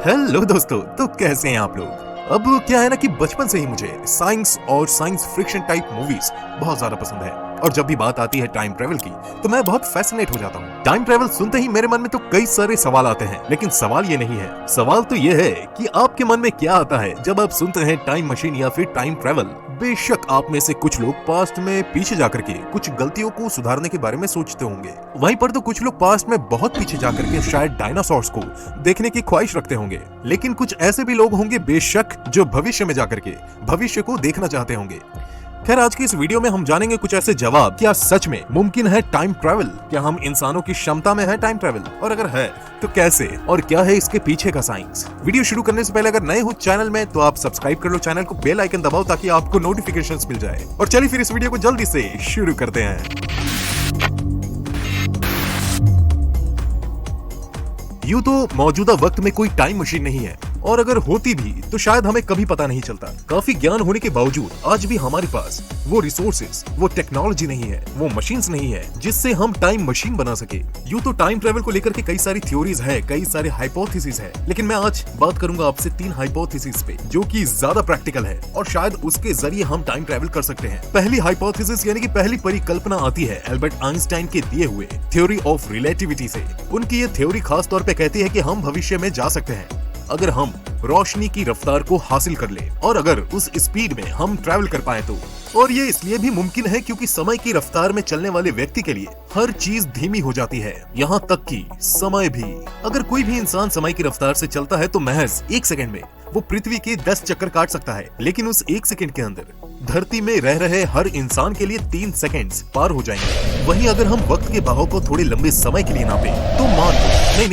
Hello दोस्तों, तो कैसे हैं आप लोग। अब क्या है ना कि बचपन से ही मुझे साइंस और साइंस फ्रिक्शन टाइप मूवीज बहुत ज्यादा पसंद है। और जब भी बात आती है टाइम ट्रेवल की तो मैं बहुत फैसिनेट हो जाता हूँ। टाइम ट्रेवल सुनते ही मेरे मन में तो कई सारे सवाल आते हैं, लेकिन सवाल ये नहीं है। सवाल तो ये है कि आपके मन में क्या आता है जब आप सुनते हैं टाइम मशीन या फिर टाइम ट्रेवल। बेशक आप में से कुछ लोग पास्ट में पीछे जाकर के कुछ गलतियों को सुधारने के बारे में सोचते होंगे, वहीं पर तो कुछ लोग पास्ट में बहुत पीछे जाकर के शायद डायनासोर्स को देखने की ख्वाहिश रखते होंगे। लेकिन कुछ ऐसे भी लोग होंगे बेशक जो भविष्य में जाकर के भविष्य को देखना चाहते होंगे। खैर, आज की इस वीडियो में हम जानेंगे कुछ ऐसे जवाब, क्या सच में मुमकिन है टाइम ट्रैवल, क्या हम इंसानों की क्षमता में है टाइम ट्रैवल, और अगर है तो कैसे, और क्या है इसके पीछे का साइंस। वीडियो शुरू करने से पहले अगर नए हो चैनल में तो आप सब्सक्राइब कर लो चैनल को, बेल आइकन दबाओ ताकि आपको नोटिफिकेशंस मिल जाए। और चलिए फिर इस वीडियो को जल्दी से शुरू करते हैं। यूं तो मौजूदा वक्त में कोई टाइम मशीन नहीं है, और अगर होती भी तो शायद हमें कभी पता नहीं चलता। काफी ज्ञान होने के बावजूद आज भी हमारे पास वो रिसोर्सेज, वो टेक्नोलॉजी नहीं है, वो मशीन्स नहीं है जिससे हम टाइम मशीन बना सके। यूं तो टाइम ट्रेवल को लेकर के कई सारी थ्योरीज है, कई सारे हाइपोथेसिस है, लेकिन मैं आज बात करूंगा आपसे 3 हाइपोथेसिस पे जो कि ज्यादा प्रैक्टिकल है और शायद उसके जरिए हम टाइम ट्रेवल कर सकते हैं। पहली हाइपोथेसिस यानी कि पहली परिकल्पना आती है एल्बर्ट आइंस्टाइन के दिए हुए थ्योरी ऑफ रिलेटिविटी से। उनकी ये थ्योरी खास तौर पे कहती है कि हम भविष्य में जा सकते हैं अगर हम रोशनी की रफ्तार को हासिल कर ले और अगर उस स्पीड में हम ट्रैवल कर पाए तो। और ये इसलिए भी मुमकिन है क्योंकि समय की रफ्तार में चलने वाले व्यक्ति के लिए हर चीज धीमी हो जाती है, यहाँ तक कि समय भी। अगर कोई भी इंसान समय की रफ्तार से चलता है तो महज 1 सेकंड में वो पृथ्वी के 10 चक्कर काट सकता है, लेकिन उस 1 सेकंड के अंदर धरती में रह रहे हर इंसान के लिए 3 सेकंड्स पार हो जाएंगे। वहीं अगर हम वक्त के बहाव को थोड़े लंबे समय के लिए नापें तो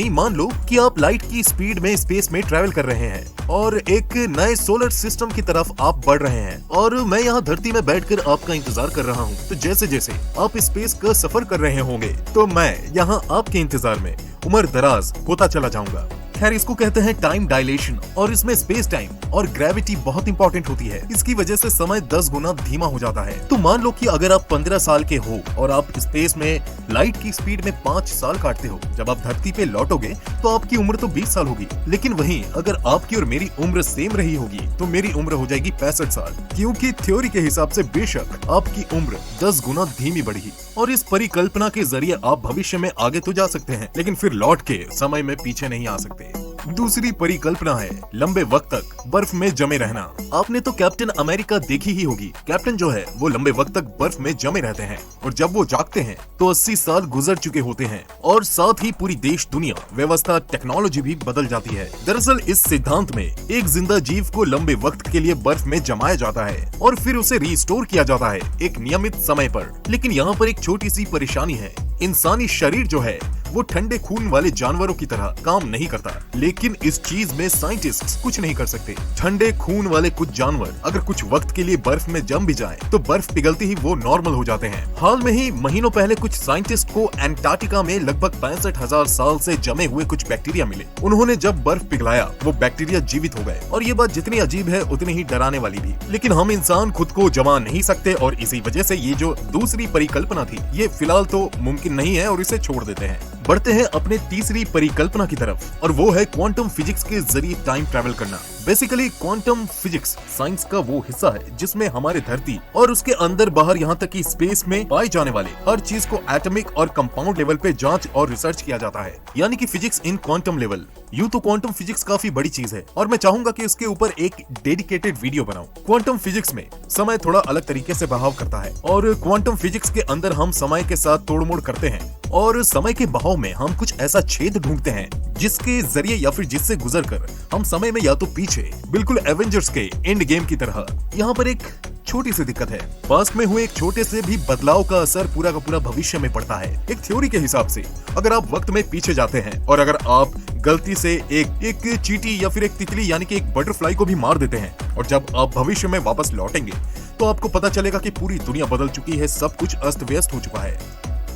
मान लो कि आप लाइट की स्पीड में स्पेस में ट्रैवल कर रहे हैं और एक नए सोलर सिस्टम की तरफ आप बढ़ रहे हैं, और मैं यहाँ धरती में बैठकर आपका इंतजार कर रहा हूँ। तो जैसे जैसे आप स्पेस का सफर कर रहे होंगे तो मैं यहाँ आपके इंतजार में उम्र दराज होता चला जाऊंगा। खैर, इसको कहते हैं टाइम डायलेशन, और इसमें स्पेस टाइम और ग्रेविटी बहुत इंपॉर्टेंट होती है। इसकी वजह से समय 10 गुना धीमा हो जाता है। तो मान लो कि अगर आप 15 साल के हो और आप स्पेस में लाइट की स्पीड में 5 साल काटते हो, जब आप धरती पे लौटोगे तो आपकी उम्र तो 20 साल होगी। लेकिन वहीं अगर आपकी और मेरी उम्र सेम रही होगी तो मेरी उम्र हो जाएगी 65 साल, क्योंकि थ्योरी के हिसाब से बेशक आपकी उम्र 10 गुना धीमी बढ़ी। और इस परिकल्पना के जरिए आप भविष्य में आगे तो जा सकते हैं, लेकिन फिर लौट के समय में पीछे नहीं आ सकते। दूसरी परिकल्पना है लंबे वक्त तक बर्फ में जमे रहना। आपने तो कैप्टन अमेरिका देखी ही होगी। कैप्टन जो है वो लंबे वक्त तक बर्फ में जमे रहते हैं और जब वो जागते हैं तो 80 साल गुजर चुके होते हैं, और साथ ही पूरी देश, दुनिया, व्यवस्था, टेक्नोलॉजी भी बदल जाती है। दरअसल इस सिद्धांत में एक जिंदा जीव को लंबे वक्त के लिए बर्फ में जमाया जाता है और फिर उसे रिस्टोर किया जाता है एक नियमित समय पर। लेकिन यहाँ पर एक छोटी सी परेशानी है, इंसानी शरीर जो है वो ठंडे खून वाले जानवरों की तरह काम नहीं करता। लेकिन इस चीज में साइंटिस्ट्स कुछ नहीं कर सकते। ठंडे खून वाले कुछ जानवर अगर कुछ वक्त के लिए बर्फ में जम भी जाएं, तो बर्फ पिघलती ही वो नॉर्मल हो जाते हैं। हाल में ही महीनों पहले कुछ साइंटिस्ट को एंटार्क्टिका में लगभग 65,000 साल से जमे हुए कुछ बैक्टीरिया मिले। उन्होंने जब बर्फ पिघलाया वो बैक्टीरिया जीवित हो गए, और ये बात जितनी अजीब है उतनी ही डराने वाली भी। लेकिन हम इंसान खुद को जमा नहीं सकते, और इसी वजह से ये जो दूसरी परिकल्पना थी ये फिलहाल तो मुमकिन नहीं है और इसे छोड़ देते हैं। बढ़ते हैं अपने तीसरी परिकल्पना की तरफ, और वो है क्वांटम फिजिक्स के जरिए टाइम ट्रैवल करना। बेसिकली क्वांटम फिजिक्स साइंस का वो हिस्सा है जिसमें हमारे धरती और उसके अंदर बाहर यहाँ तक कि स्पेस में पाए जाने वाले हर चीज को एटॉमिक और कंपाउंड लेवल पे जांच और रिसर्च किया जाता है, यानी कि फिजिक्स इन क्वांटम लेवल। यूं तो क्वांटम फिजिक्स काफी बड़ी चीज है और मैं चाहूंगा कि इसके ऊपर एक डेडिकेटेड वीडियो बनाऊं। क्वांटम फिजिक्स में समय थोड़ा अलग तरीके से बहाव करता है, और क्वांटम फिजिक्स के अंदर हम समय के साथ तोड़मोड़ करते हैं और समय के बहाव में हम कुछ ऐसा छेद ढूंढते हैं जिसके जरिए या फिर जिससे गुजरकर हम समय में या तो पीछे, बिल्कुल एवेंजर्स के एंड गेम की तरह। यहाँ पर एक छोटी सी दिक्कत है, पास्ट में हुए एक छोटे से भी बदलाव का असर पूरा का पूरा भविष्य में पड़ता है। एक थ्योरी के हिसाब से अगर आप वक्त में पीछे जाते हैं और अगर आप गलती से एक चींटी या फिर एक तितली यानी कि एक बटरफ्लाई को भी मार देते हैं, और जब आप भविष्य में वापस लौटेंगे तो आपको पता चलेगा कि पूरी दुनिया बदल चुकी है, सब कुछ अस्त व्यस्त हो चुका है,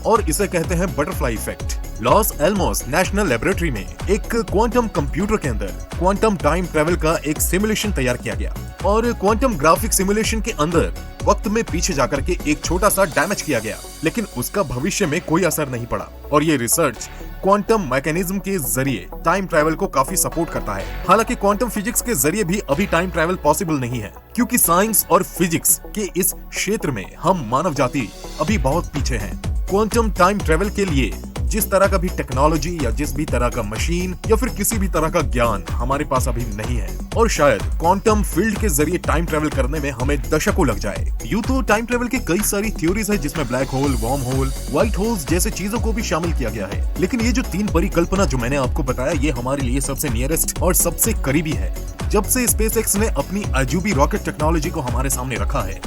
और इसे कहते हैं butterfly effect. Los Alamos National Laboratory में एक क्वांटम कंप्यूटर के अंदर क्वांटम टाइम ट्रेवल का एक सिमुलेशन तैयार किया गया, और क्वांटम ग्राफिक सिमुलेशन के अंदर वक्त में पीछे जाकर के एक छोटा सा डैमेज किया गया, लेकिन उसका भविष्य में कोई असर नहीं पड़ा। और ये रिसर्च क्वांटम मैकेनिज्म के जरिए टाइम ट्रैवल को काफी सपोर्ट करता है। हालांकि क्वांटम फिजिक्स के जरिए भी अभी टाइम ट्रैवल पॉसिबल नहीं है, क्योंकि साइंस और फिजिक्स के इस क्षेत्र में हम मानव जाति अभी बहुत पीछे हैं। क्वांटम टाइम ट्रैवल के लिए जिस तरह का भी टेक्नोलॉजी या जिस भी तरह का मशीन या फिर किसी भी तरह का ज्ञान हमारे पास अभी नहीं है, और शायद क्वांटम फील्ड के जरिए टाइम ट्रैवल करने में हमें दशकों लग जाए। यूं तो टाइम ट्रैवल की कई सारी थ्योरीज है, जिसमें black hole, worm hole, white holes जैसे चीजों को भी शामिल किया गया है, लेकिन ये जो 3 परिकल्पना जो मैंने आपको बताया, ये हमारे लिए सबसे नियरेस्ट और सबसे करीबी है। जब से स्पेसएक्स ने अपनी अजूबी रॉकेट टेक्नोलॉजी को हमारे सामने रखा है,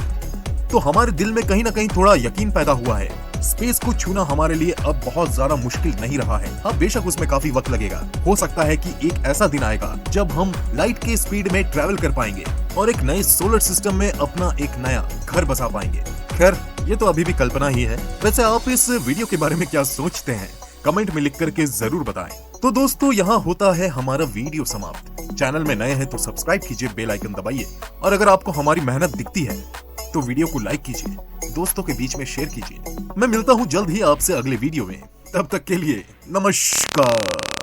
तो हमारे दिल में कहीं ना कहीं थोड़ा यकीन पैदा हुआ है। स्पेस को छूना हमारे लिए अब बहुत ज्यादा मुश्किल नहीं रहा है। हाँ, बेशक उसमें काफी वक्त लगेगा। हो सकता है कि एक ऐसा दिन आएगा जब हम लाइट के स्पीड में ट्रैवल कर पाएंगे और एक नए सोलर सिस्टम में अपना एक नया घर बसा पाएंगे। खैर, ये तो अभी भी कल्पना ही है। वैसे आप इस वीडियो के बारे में क्या सोचते हैं, कमेंट में लिख करके जरूर बताएं। तो दोस्तों, यहाँ होता है हमारा वीडियो समाप्त। चैनल में नए हैं तो सब्सक्राइब कीजिए, बेल आइकन दबाइए, और अगर आपको हमारी मेहनत दिखती है तो वीडियो को लाइक कीजिए, दोस्तों के बीच में शेयर कीजिए। मैं मिलता हूँ जल्द ही आपसे अगले वीडियो में। तब तक के लिए नमस्कार।